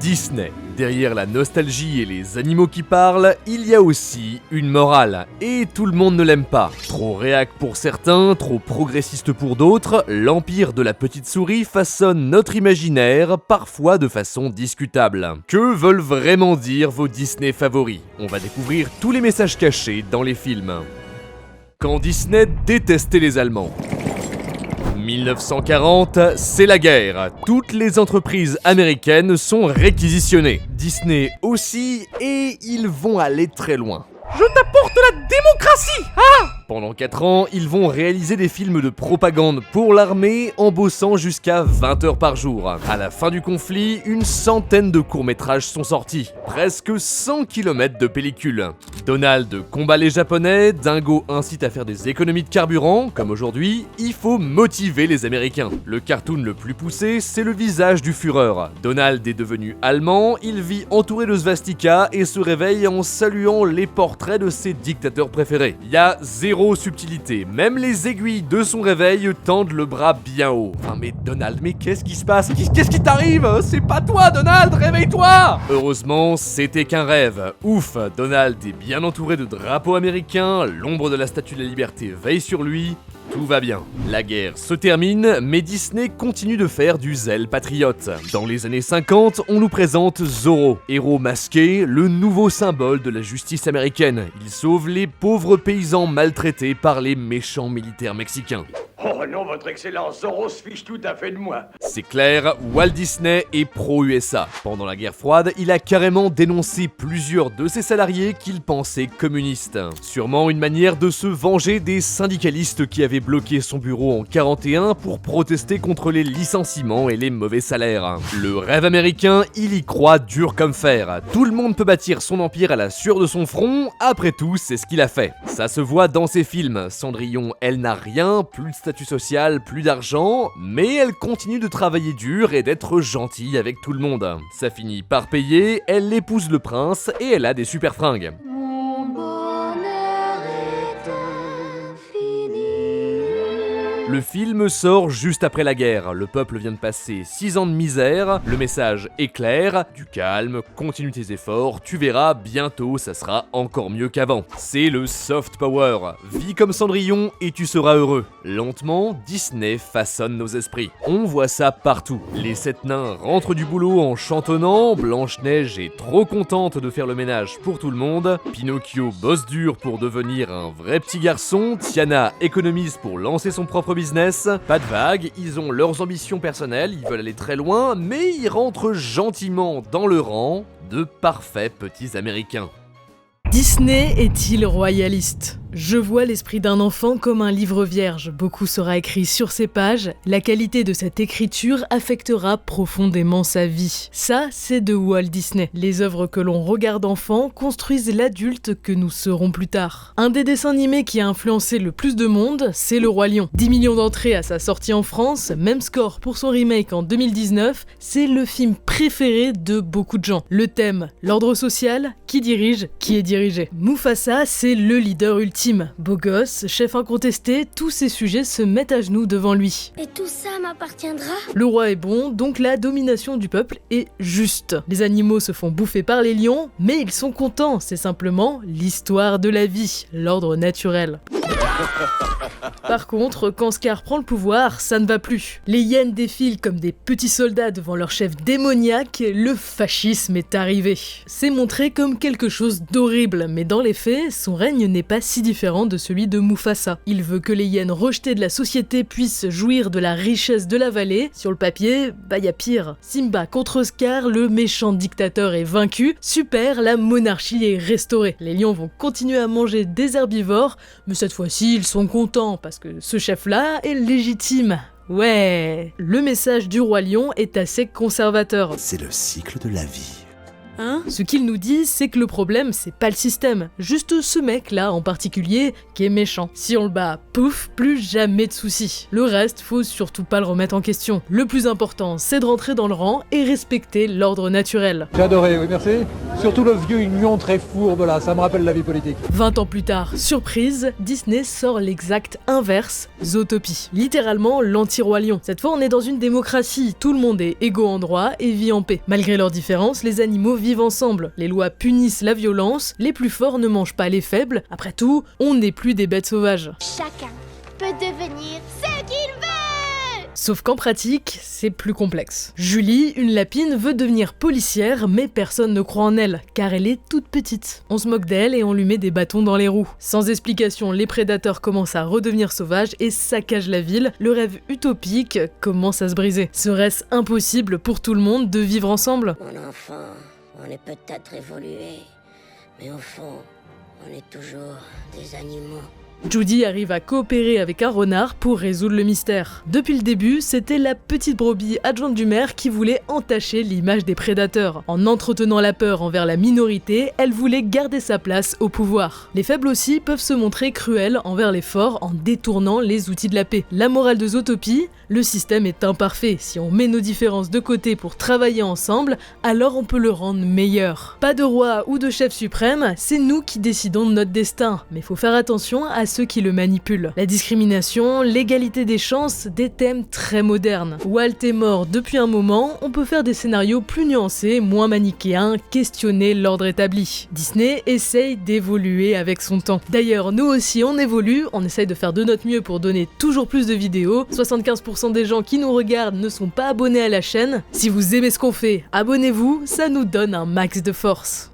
Disney. Derrière la nostalgie et les animaux qui parlent, il y a aussi une morale. Et tout le monde ne l'aime pas. Trop réac pour certains, trop progressiste pour d'autres, l'empire de la petite souris façonne notre imaginaire, parfois de façon discutable. Que veulent vraiment dire vos Disney favoris? On va découvrir tous les messages cachés dans les films. Quand Disney détestait les Allemands. 1940, c'est la guerre. Toutes les entreprises américaines sont réquisitionnées. Disney aussi, et ils vont aller très loin. Je t'apporte la démocratie, hein? Pendant 4 ans, ils vont réaliser des films de propagande pour l'armée en bossant jusqu'à 20 heures par jour. À la fin du conflit, une centaine de courts-métrages sont sortis. Presque 100 km de pellicules. Donald combat les Japonais, Dingo incite à faire des économies de carburant, comme aujourd'hui, il faut motiver les Américains. Le cartoon le plus poussé, c'est le visage du Führer. Donald est devenu allemand, il vit entouré de swastikas et se réveille en saluant les portraits de ses dictateurs préférés. Il y a zéro subtilité, même les aiguilles de son réveil tendent le bras bien haut. Enfin mais Donald, mais qu'est-ce qui se passe? Qu'est-ce qui t'arrive? C'est pas toi Donald, réveille-toi! Heureusement, c'était qu'un rêve. Ouf, Donald est bien entouré de drapeaux américains, l'ombre de la Statue de la Liberté veille sur lui. Tout va bien. La guerre se termine, mais Disney continue de faire du zèle patriote. Dans les années 50, on nous présente Zorro, héros masqué, le nouveau symbole de la justice américaine. Il sauve les pauvres paysans maltraités par les méchants militaires mexicains. Oh non, votre excellence, Zorro se fiche tout à fait de moi. C'est clair, Walt Disney est pro-USA. Pendant la guerre froide, il a carrément dénoncé plusieurs de ses salariés qu'il pensait communistes. Sûrement une manière de se venger des syndicalistes qui avaient bloqué son bureau en 41 pour protester contre les licenciements et les mauvais salaires. Le rêve américain, il y croit dur comme fer. Tout le monde peut bâtir son empire à la sueur de son front, après tout, c'est ce qu'il a fait. Ça se voit dans ses films. Cendrillon, elle n'a rien, plus de statut social, plus d'argent, mais elle continue de travailler dur et d'être gentille avec tout le monde. Ça finit par payer, elle épouse le prince et elle a des super fringues. Mon bonheur est infini. Le film sort juste après la guerre, le peuple vient de passer 6 ans de misère, le message est clair, du calme, continue tes efforts, tu verras, bientôt ça sera encore mieux qu'avant. C'est le soft power, vis comme Cendrillon et tu seras heureux. Lentement, Disney façonne nos esprits. On voit ça partout. Les 7 nains rentrent du boulot en chantonnant, Blanche-Neige est trop contente de faire le ménage pour tout le monde, Pinocchio bosse dur pour devenir un vrai petit garçon, Tiana économise pour lancer son propre business, pas de vague, ils ont leurs ambitions personnelles, ils veulent aller très loin, mais ils rentrent gentiment dans le rang de parfaits petits Américains. Disney est-il royaliste ? Je vois l'esprit d'un enfant comme un livre vierge. Beaucoup sera écrit sur ses pages. La qualité de cette écriture affectera profondément sa vie. Ça, c'est de Walt Disney. Les œuvres que l'on regarde enfant construisent l'adulte que nous serons plus tard. Un des dessins animés qui a influencé le plus de monde, c'est Le Roi Lion. 10 millions d'entrées à sa sortie en France, même score pour son remake en 2019, c'est le film préféré de beaucoup de gens. Le thème, l'ordre social, qui dirige, qui est dirigé. Mufasa, c'est le leader ultime. Beau gosse, chef incontesté, tous ces sujets se mettent à genoux devant lui. Et tout ça m'appartiendra? Le roi est bon, donc la domination du peuple est juste. Les animaux se font bouffer par les lions, mais ils sont contents, c'est simplement l'histoire de la vie, l'ordre naturel. Par contre, quand Scar prend le pouvoir, ça ne va plus. Les hyènes défilent comme des petits soldats devant leur chef démoniaque, le fascisme est arrivé. C'est montré comme quelque chose d'horrible, mais dans les faits, son règne n'est pas si différent de celui de Mufasa. Il veut que les hyènes rejetées de la société puissent jouir de la richesse de la vallée. Sur le papier, y a pire. Simba contre Scar, le méchant dictateur est vaincu. Super, la monarchie est restaurée. Les lions vont continuer à manger des herbivores, mais cette fois-ci, ils sont contents parce que ce chef-là est légitime. Ouais, le message du roi lion est assez conservateur. C'est le cycle de la vie. Hein? Ce qu'il nous dit, c'est que le problème, c'est pas le système, juste ce mec-là en particulier qui est méchant. Si on le bat, pouf, plus jamais de soucis. Le reste, faut surtout pas le remettre en question. Le plus important, c'est de rentrer dans le rang et respecter l'ordre naturel. J'ai adoré, oui merci. Surtout le vieux union très fourbe là, ça me rappelle la vie politique. 20 ans plus tard, surprise, Disney sort l'exact inverse, Zootopie. Littéralement l'anti-roi lion. Cette fois on est dans une démocratie, tout le monde est égaux en droit et vit en paix. Malgré leurs différences, les animaux vivent ensemble. Les lois punissent la violence, les plus forts ne mangent pas les faibles. Après tout, on n'est plus des bêtes sauvages. Chacun peut devenir ce qu'il veut. Sauf qu'en pratique, c'est plus complexe. Julie, une lapine, veut devenir policière, mais personne ne croit en elle, car elle est toute petite. On se moque d'elle et on lui met des bâtons dans les roues. Sans explication, les prédateurs commencent à redevenir sauvages et saccagent la ville. Le rêve utopique commence à se briser. Serait-ce impossible pour tout le monde de vivre ensemble ? Mon enfant, on est peut-être évolué, mais au fond, on est toujours des animaux. Judy arrive à coopérer avec un renard pour résoudre le mystère. Depuis le début, c'était la petite brebis adjointe du maire qui voulait entacher l'image des prédateurs. En entretenant la peur envers la minorité, elle voulait garder sa place au pouvoir. Les faibles aussi peuvent se montrer cruels envers les forts en détournant les outils de la paix. La morale de Zootopie, le système est imparfait. Si on met nos différences de côté pour travailler ensemble, alors on peut le rendre meilleur. Pas de roi ou de chef suprême, c'est nous qui décidons de notre destin. Mais faut faire attention à ceux qui le manipulent. La discrimination, l'égalité des chances, des thèmes très modernes. Walt est mort depuis un moment, on peut faire des scénarios plus nuancés, moins manichéens, questionner l'ordre établi. Disney essaye d'évoluer avec son temps. D'ailleurs, nous aussi on évolue, on essaye de faire de notre mieux pour donner toujours plus de vidéos. 75% des gens qui nous regardent ne sont pas abonnés à la chaîne. Si vous aimez ce qu'on fait, abonnez-vous, ça nous donne un max de force.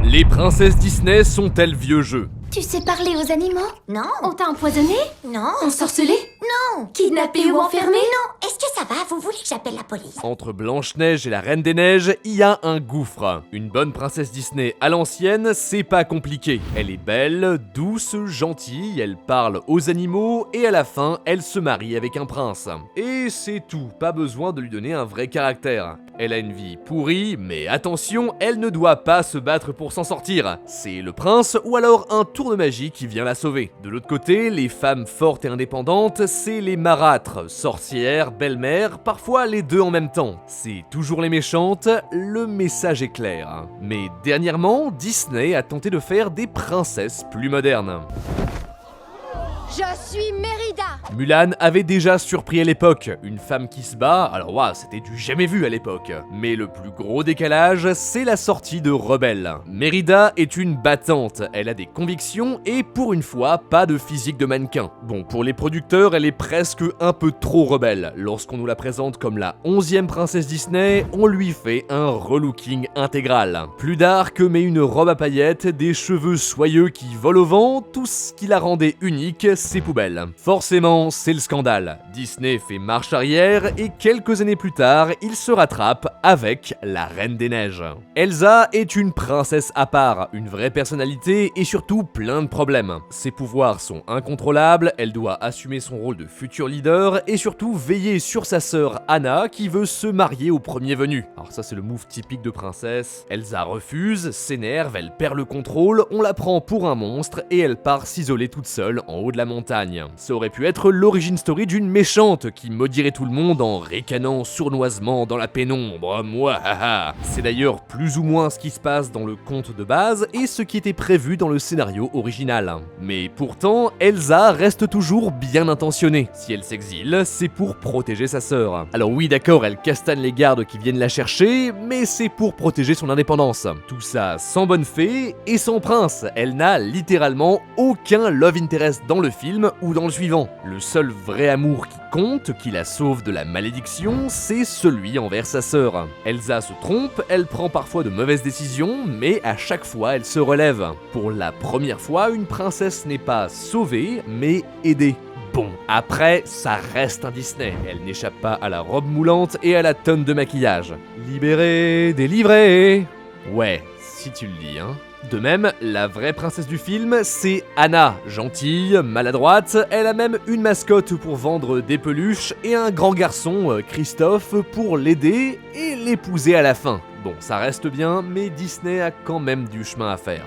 Les princesses Disney sont-elles vieux jeu? Tu sais parler aux animaux? Non, On t'a empoisonné? non, Ensorcelé? non, Kidnappé ou enfermé? non. Est-ce que ça va? Vous voulez que j'appelle la police? Entre Blanche-Neige et la Reine des Neiges, il y a un gouffre. Une bonne princesse Disney à l'ancienne, c'est pas compliqué. Elle est belle, douce, gentille, elle parle aux animaux et à la fin, elle se marie avec un prince. Et c'est tout, pas besoin de lui donner un vrai caractère. Elle a une vie pourrie, mais attention, elle ne doit pas se battre pour s'en sortir. C'est le prince ou alors un tour de magie qui vient la sauver. De l'autre côté, les femmes fortes et indépendantes, c'est les marâtres, sorcières, belles-mères, parfois les deux en même temps. C'est toujours les méchantes, le message est clair. Mais dernièrement, Disney a tenté de faire des princesses plus modernes. Je suis Mérida. Mulan avait déjà surpris à l'époque, une femme qui se bat, alors waouh, c'était du jamais vu à l'époque. Mais le plus gros décalage, c'est la sortie de Rebelle. Mérida est une battante, elle a des convictions et pour une fois, pas de physique de mannequin. Bon, pour les producteurs, elle est presque un peu trop rebelle. Lorsqu'on nous la présente comme la 11e princesse Disney, on lui fait un relooking intégral. Plus d'arc, mais une robe à paillettes, des cheveux soyeux qui volent au vent, tout ce qui la rendait unique, c'est poubelle. Forcément, c'est le scandale. Disney fait marche arrière et quelques années plus tard, il se rattrape avec la Reine des Neiges. Elsa est une princesse à part, une vraie personnalité et surtout plein de problèmes. Ses pouvoirs sont incontrôlables, elle doit assumer son rôle de futur leader et surtout veiller sur sa sœur Anna qui veut se marier au premier venu. Alors ça c'est le move typique de princesse. Elsa refuse, s'énerve, elle perd le contrôle, on la prend pour un monstre et elle part s'isoler toute seule en haut de la montagne. Ça aurait pu être l'origin story d'une méchante qui maudirait tout le monde en ricanant sournoisement dans la pénombre. Moi, haha. C'est d'ailleurs plus ou moins ce qui se passe dans le conte de base et ce qui était prévu dans le scénario original. Mais pourtant, Elsa reste toujours bien intentionnée. Si elle s'exile, c'est pour protéger sa sœur. Alors oui, d'accord, elle castagne les gardes qui viennent la chercher, mais c'est pour protéger son indépendance. Tout ça sans bonne fée et sans prince. Elle n'a littéralement aucun love interest dans le film ou dans le suivant. Le seul vrai amour qui compte, qui la sauve de la malédiction, c'est celui envers sa sœur. Elsa se trompe, elle prend parfois de mauvaises décisions, mais à chaque fois elle se relève. Pour la première fois, une princesse n'est pas sauvée, mais aidée. Bon, après, ça reste un Disney. Elle n'échappe pas à la robe moulante et à la tonne de maquillage. Libérée, délivrée. Ouais, si tu le dis, hein. De même, la vraie princesse du film, c'est Anna, gentille, maladroite, elle a même une mascotte pour vendre des peluches et un grand garçon, Christophe, pour l'aider et l'épouser à la fin. Bon, ça reste bien, mais Disney a quand même du chemin à faire.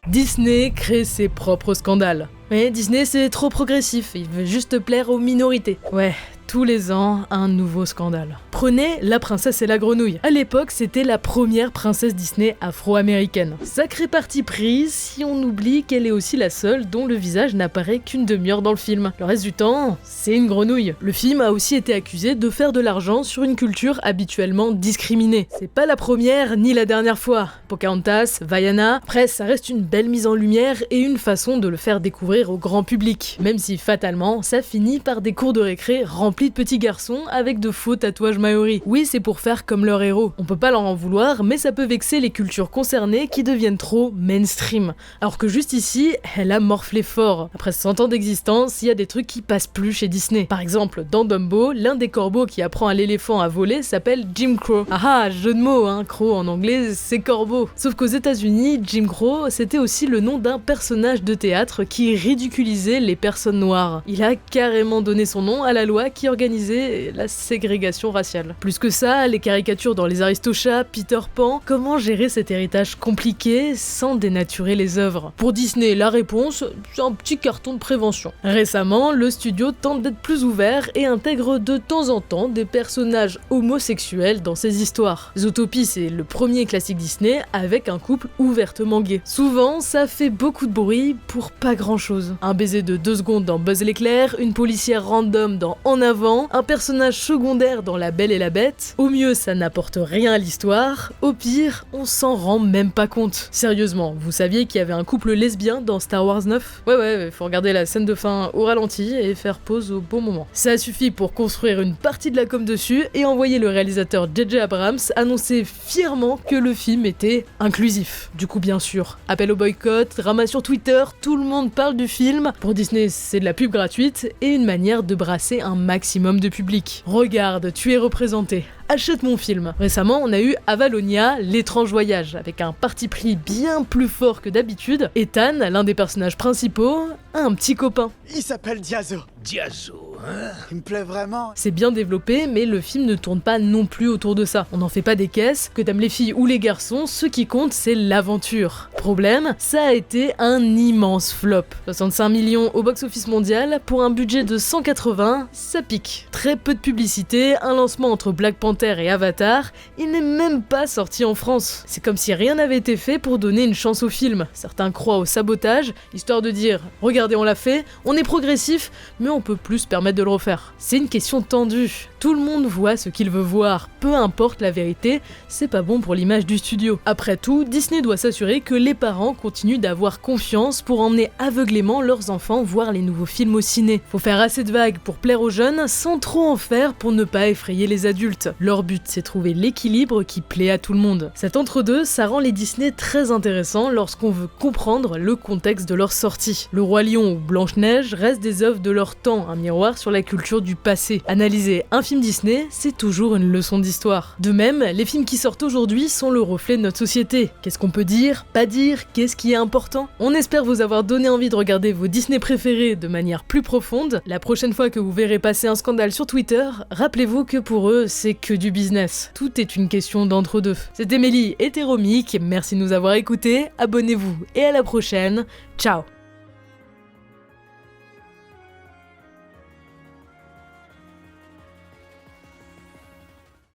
Disney crée ses propres scandales. Mais Disney c'est trop progressif, il veut juste plaire aux minorités. Ouais, tous les ans, un nouveau scandale. Prenez La Princesse et la Grenouille. À l'époque, c'était la première princesse Disney afro-américaine. Sacré parti pris si on oublie qu'elle est aussi la seule dont le visage n'apparaît qu'une demi-heure dans le film. Le reste du temps, c'est une grenouille. Le film a aussi été accusé de faire de l'argent sur une culture habituellement discriminée. C'est pas la première ni la dernière fois. Pocahontas, Vaiana, après ça reste une belle mise en lumière et une façon de le faire découvrir au grand public. Même si fatalement, ça finit par des cours de récré remplis de petits garçons avec de faux tatouages maoris. Oui, c'est pour faire comme leur héros. On peut pas leur en vouloir, mais ça peut vexer les cultures concernées qui deviennent trop mainstream. Alors que juste ici, elle a morflé fort. Après 100 ans d'existence, il y a des trucs qui passent plus chez Disney. Par exemple, dans Dumbo, l'un des corbeaux qui apprend à l'éléphant à voler s'appelle Jim Crow. Ah ah, jeu de mots, hein, crow en anglais, c'est corbeau. Sauf qu'aux États-Unis, Jim Crow, c'était aussi le nom d'un personnage de théâtre qui ridiculisait les personnes noires. Il a carrément donné son nom à la loi qui organisait la ségrégation raciale. Plus que ça, les caricatures dans Les Aristochats, Peter Pan, comment gérer cet héritage compliqué sans dénaturer les œuvres? Pour Disney, la réponse, c'est un petit carton de prévention. Récemment, le studio tente d'être plus ouvert et intègre de temps en temps des personnages homosexuels dans ses histoires. Zootopie, c'est le premier classique Disney avec un couple ouvertement gay. Souvent, ça fait beaucoup de bruit pour pas grand chose. Un baiser de 2 secondes dans Buzz l'éclair, une policière random dans En avant, un personnage secondaire dans La Belle et la Bête. Au mieux, ça n'apporte rien à l'histoire. Au pire, on s'en rend même pas compte. Sérieusement, vous saviez qu'il y avait un couple lesbien dans Star Wars 9 ? Ouais, faut regarder la scène de fin au ralenti et faire pause au bon moment. Ça suffit pour construire une partie de la com dessus et envoyer le réalisateur J.J. Abrams annoncer fièrement que le film était inclusif. Du coup, bien sûr, appel au boycott, drama sur Twitter, tout le monde parle du film. Pour Disney, c'est de la pub gratuite et une manière de brasser un maximum de public. Regarde, tu es représenté. Achète mon film. Récemment, on a eu Avalonia, l'étrange voyage, avec un parti pris bien plus fort que d'habitude. Ethan, l'un des personnages principaux, a un petit copain. Il s'appelle Diazo. Diazo, hein? Il me plaît vraiment. C'est bien développé, mais le film ne tourne pas non plus autour de ça. On n'en fait pas des caisses, que t'aimes les filles ou les garçons, ce qui compte c'est l'aventure. Problème, ça a été un immense flop. 65 millions au box-office mondial, pour un budget de 180, ça pique. Très peu de publicité, un lancement entre Black Panther et Avatar, il n'est même pas sorti en France. C'est comme si rien n'avait été fait pour donner une chance au film. Certains croient au sabotage, histoire de dire « Regardez, on l'a fait, on est progressif, mais on peut plus se permettre de le refaire. » C'est une question tendue. Tout le monde voit ce qu'il veut voir, peu importe la vérité, c'est pas bon pour l'image du studio. Après tout, Disney doit s'assurer que les parents continuent d'avoir confiance pour emmener aveuglément leurs enfants voir les nouveaux films au ciné. Faut faire assez de vagues pour plaire aux jeunes, sans trop en faire pour ne pas effrayer les adultes. Leur but, c'est trouver l'équilibre qui plaît à tout le monde. Cet entre-deux, ça rend les Disney très intéressants lorsqu'on veut comprendre le contexte de leur sortie. Le Roi Lion ou Blanche-Neige restent des œuvres de leur temps, un miroir sur la culture du passé. Analyser un film Disney, c'est toujours une leçon d'histoire. De même, les films qui sortent aujourd'hui sont le reflet de notre société. Qu'est-ce qu'on peut dire, pas dire, qu'est-ce qui est important? On espère vous avoir donné envie de regarder vos Disney préférés de manière plus profonde. La prochaine fois que vous verrez passer un scandale sur Twitter, rappelez-vous que pour eux, c'est que du business. Tout est une question d'entre-deux. C'était Mélie et Téromique, merci de nous avoir écoutés, abonnez-vous et à la prochaine, ciao.